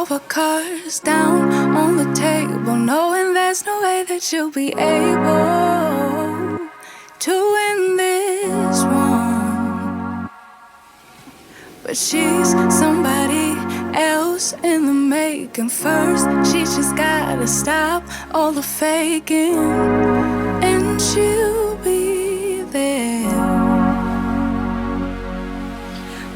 over cards down on the table, knowing there's no way that you'll be able to win this wrong. But she's somebody else in the making. First, she just gotta stop all the faking, and she'll be there.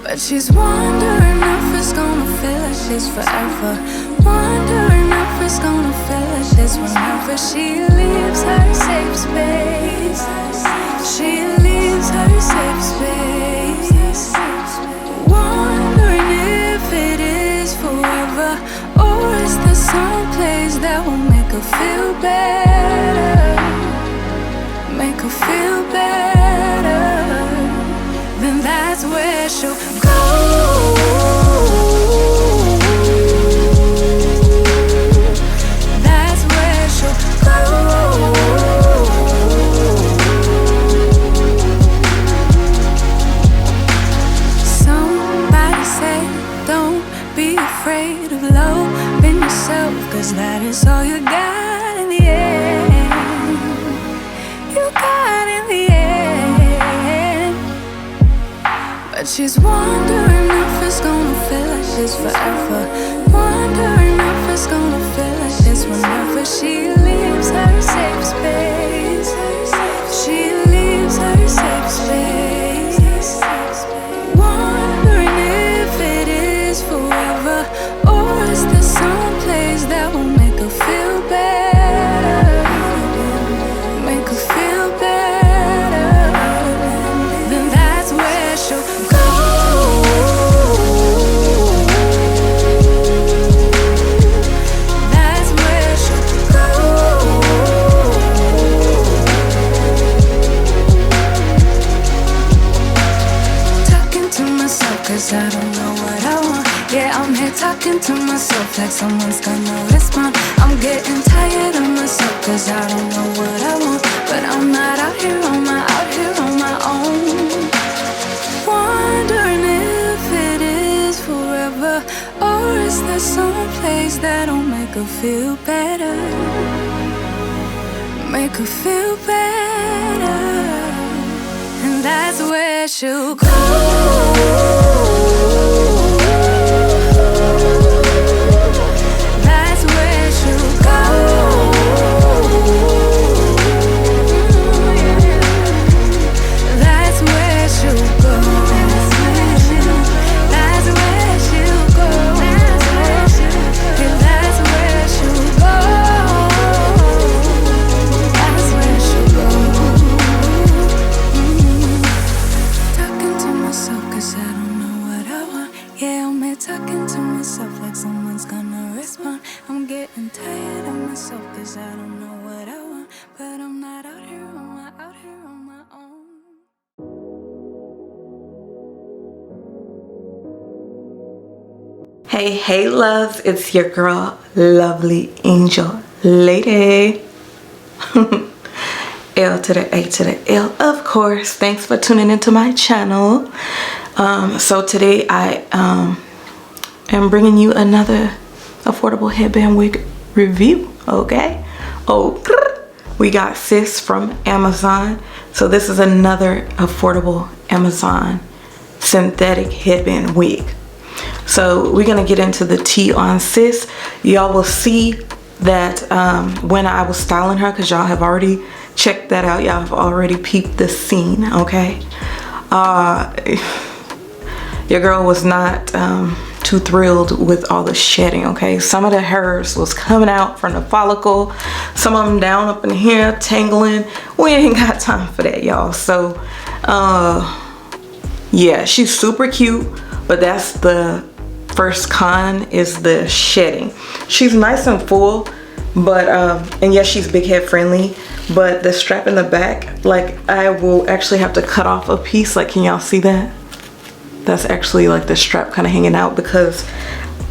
But she's wondering if it's gonna feel like she's forever. Wondering if it's gonna feel like this whenever she leaves her safe space. She leaves her safe space. Wondering if it is forever, or is there some place that will make her feel better? Make her feel better. Then that's where she'll go. That's where she'll go. Somebody say, don't be afraid of loving yourself, 'cause that is all you got in the end. You got in the end. But she's wondering if it's gonna feel like she's forever. Wondering if it's gonna feel like this whenever she leaves her safe space. She leaves her safe space. Wondering if it is forever, or is there some place that will make her feel better? Make her feel better. Then that's where she'll go. That's where she'll go. Talking to myself 'cause I don't know what I want. Yeah, I'm here talking to myself like someone's gonna respond. I'm getting tired of myself 'cause I don't know what I want. But I'm not out here on my own. Wondering if it is forever, or is there some place that'll make her feel better? Make her feel better. And that's where she'll go. That's where she'll go. That's where she'll go. That's where she'll go. That's where she'll go. That's where she'll go. That's where she'll go. Talking to myself 'cause I don't know what I want. Yeah, I'm here talking to myself like someone's gonna respond. I'm getting tired of myself 'cause I don't know what I want. But I'm not out here on my own. Hey loves, it's your girl, Lovely Angel Lady. L to the A to the L, of course. Thanks for tuning into my channel. So today I am bringing you another affordable headband wig review, okay? We got Sis from Amazon. So this is another affordable Amazon synthetic headband wig. So we're gonna get into the tea on Sis. Y'all will see that when I was styling her, because y'all have already checked that out. Y'all have already peeped the scene, okay? Your girl was not too thrilled with all the shedding, okay? Some of the hairs was coming out from the follicle. Some of them down up in here, tangling. We ain't got time for that, y'all. So, yeah, she's super cute, but that's the first con, is the shedding. She's nice and full, but and yes, she's big head friendly, but the strap in the back, like, I will actually have to cut off a piece. Like, can y'all see that? That's actually like the strap kind of hanging out, because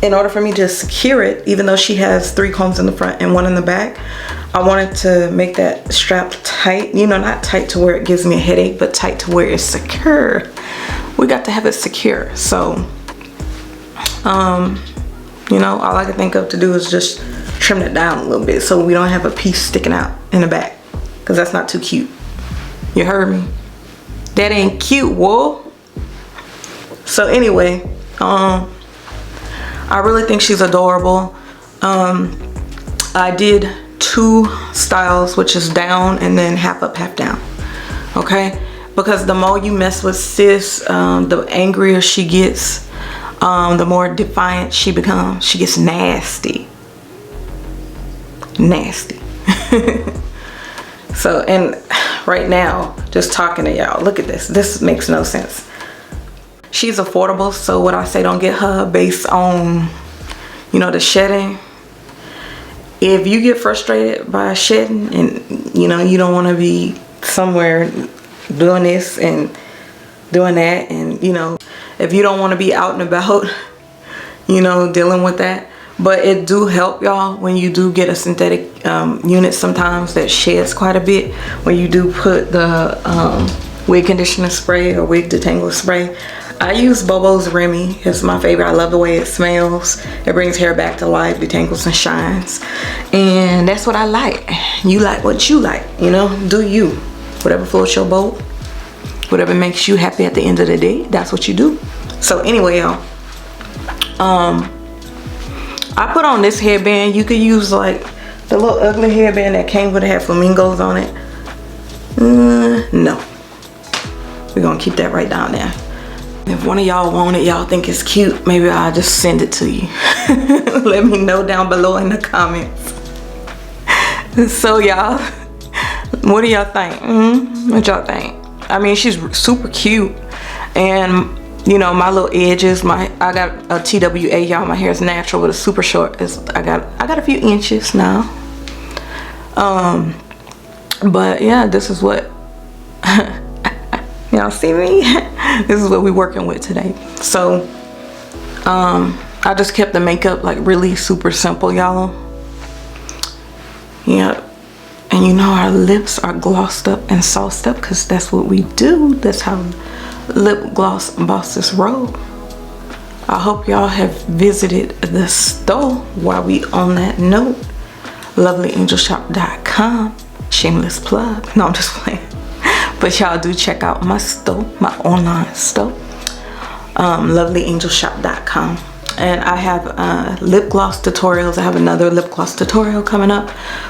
in order for me to secure it, even though she has 3 combs in the front and 1 in the back, I wanted to make that strap tight, you know, not tight to where it gives me a headache, but tight to where it's secure. We got to have it secure. So You know, all I can think of to do is just trim it down a little bit so we don't have a piece sticking out in the back, because that's not too cute. You heard me? That ain't cute, whoa. So anyway, I really think she's adorable. I did 2 styles, which is down and then half up, half down. Okay, because the more you mess with sis, the angrier she gets, the more defiant she becomes. She gets nasty. So, and right now, just talking to y'all, look at this. This makes no sense. She's affordable, so what I say, don't get her based on, you know, the shedding. If you get frustrated by shedding and, you know, you don't want to be somewhere doing this and doing that, and, you know, if you don't want to be out and about, you know, dealing with that. But it do help, y'all, when you do get a synthetic unit sometimes that sheds quite a bit. When you do put the wig conditioner spray or wig detangler spray. I use Bobo's Remy. It's my favorite. I love the way it smells. It brings hair back to life, detangles and shines. And that's what I like. You like what you like, you know? Do you. Whatever floats your boat. Whatever makes you happy at the end of the day, that's what you do. So anyway, y'all. I put on this headband. You could use like the little ugly headband that came with it, had flamingos on it. No. We're gonna keep that right down there. If one of y'all want it, y'all think it's cute, maybe I'll just send it to you. Let me know down below in the comments. So y'all, what do y'all think? What y'all think? I mean, she's super cute, and you know, my little edges, I got a TWA, y'all. My hair is natural, but it's super short. I got a few inches now. But yeah, this is what y'all see me. This is what we're working with today. So I just kept the makeup like really super simple, y'all. Yeah. And you know, our lips are glossed up and sauced up because that's what we do. That's how lip gloss bosses roll. I hope y'all have visited the store while we on that note. lovelyangel.shop.com. Shameless plug. No, I'm just playing. But y'all do check out my store, my online store. lovelyangel.shop.com. And I have lip gloss tutorials. I have another lip gloss tutorial coming up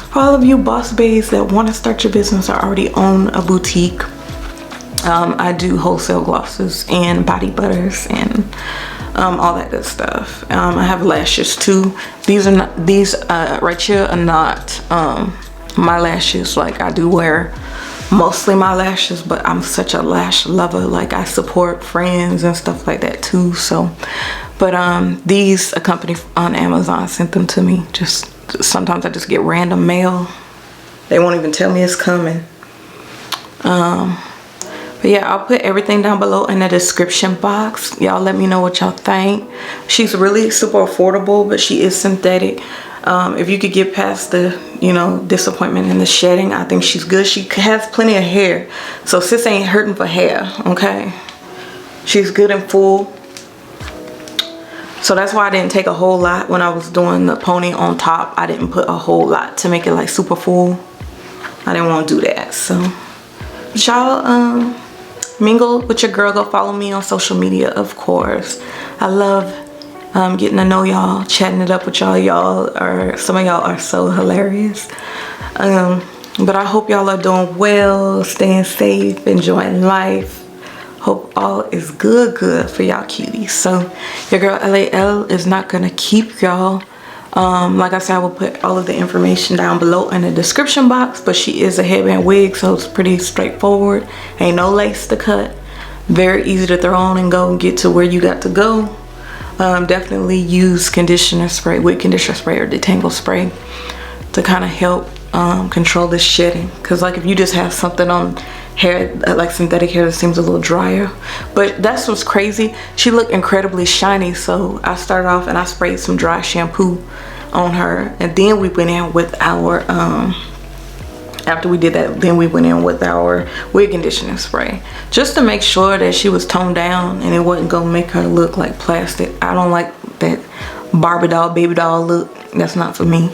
for all of you boss babes that want to start your business or already own a boutique. I do wholesale glosses and body butters and all that good stuff. I have lashes too. These are not, these right here are not my lashes. Like, I do wear mostly my lashes, but I'm such a lash lover. Like, I support friends and stuff like that too. So, but these, a company on Amazon sent them to me. Just sometimes I just get random mail. They won't even tell me it's coming. But yeah, I'll put everything down below in the description box. Y'all let me know what y'all think. She's really super affordable, but she is synthetic. If you could get past the, you know, disappointment in the shedding, I think she's good. She has plenty of hair, so sis ain't hurting for hair, okay? She's good and full. So that's why I didn't take a whole lot when I was doing the pony on top. I didn't put a whole lot to make it like super full. I didn't want to do that. So y'all mingle with your girl. Go follow me on social media, of course. I love getting to know y'all, chatting it up with y'all. Some of y'all are so hilarious. But I hope y'all are doing well, staying safe, enjoying life. Hope all is good for y'all cuties. So your girl LAL is not gonna keep y'all. Like I said, I will put all of the information down below in the description box, but she is a headband wig, so it's pretty straightforward. Ain't no lace to cut. Very easy to throw on and go and get to where you got to go. Definitely use conditioner spray, wig conditioner spray or detangle spray to kind of help control the shedding. Because like if you just have something on hair, like synthetic hair that seems a little drier. But that's what's crazy. She looked incredibly shiny, so I started off and I sprayed some dry shampoo on her, and then we went in with our after we did that, then we went in with our wig conditioning spray just to make sure that she was toned down and it wasn't gonna make her look like plastic. I don't like that Barbie doll, baby doll look. That's not for me.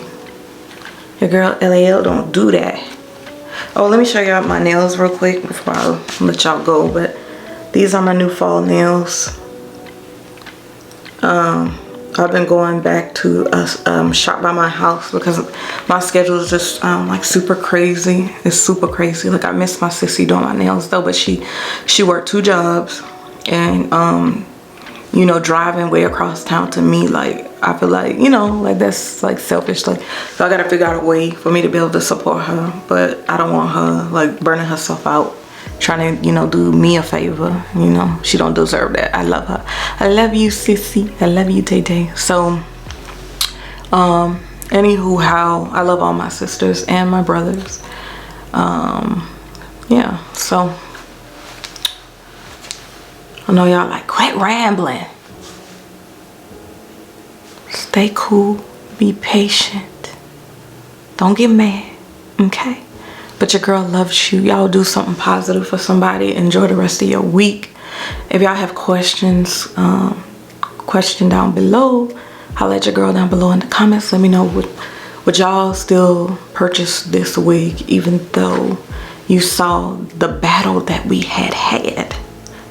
Your girl LAL don't do that. Oh, let me show y'all my nails real quick before I let y'all go. But these are my new fall nails. I've been going back to a shop by my house because my schedule is just like super crazy. It's super crazy. Like I miss my sissy doing my nails though, but she worked 2 jobs, and you know, driving way across town to me, like I feel like, you know, like that's like selfish. Like, so I gotta figure out a way for me to be able to support her, but I don't want her like burning herself out trying to, you know, do me a favor. You know, she don't deserve that. I love her. I love you, sissy. I love you, Tay Tay. So anywho, how I love all my sisters and my brothers. Yeah, so I know y'all like, quit rambling. Stay cool, be patient, don't get mad, okay? But your girl loves you. Y'all do something positive for somebody. Enjoy the rest of your week. If y'all have questions, question down below. Holla at your girl down below in the comments. Let me know, would y'all still purchase this wig even though you saw the battle that we had?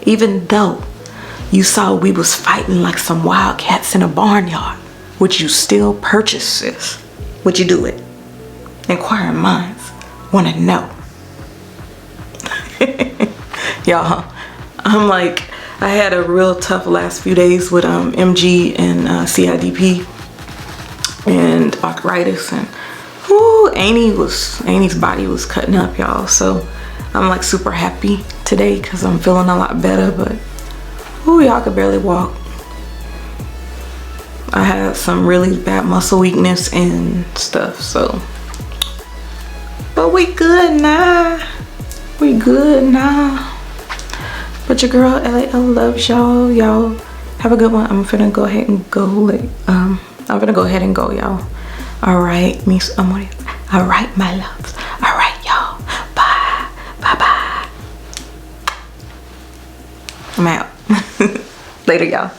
Even though you saw we was fighting like some wildcats in a barnyard, would you still purchase this? Would you do it? Inquiring minds want to know. Y'all, I'm like, I had a real tough last few days with MG and CIDP and arthritis, and whoo, Amy's body was cutting up, y'all. So I'm like super happy today because I'm feeling a lot better, but whoo, y'all could barely walk. I had some really bad muscle weakness and stuff, so. But we good now. We good now. But your girl LAL loves y'all. Y'all have a good one. I'm finna go ahead and go. I'm gonna go ahead and go, y'all. All right, mis amores. All right, my loves. All right, y'all. Bye. Bye bye. I'm out. Later, y'all.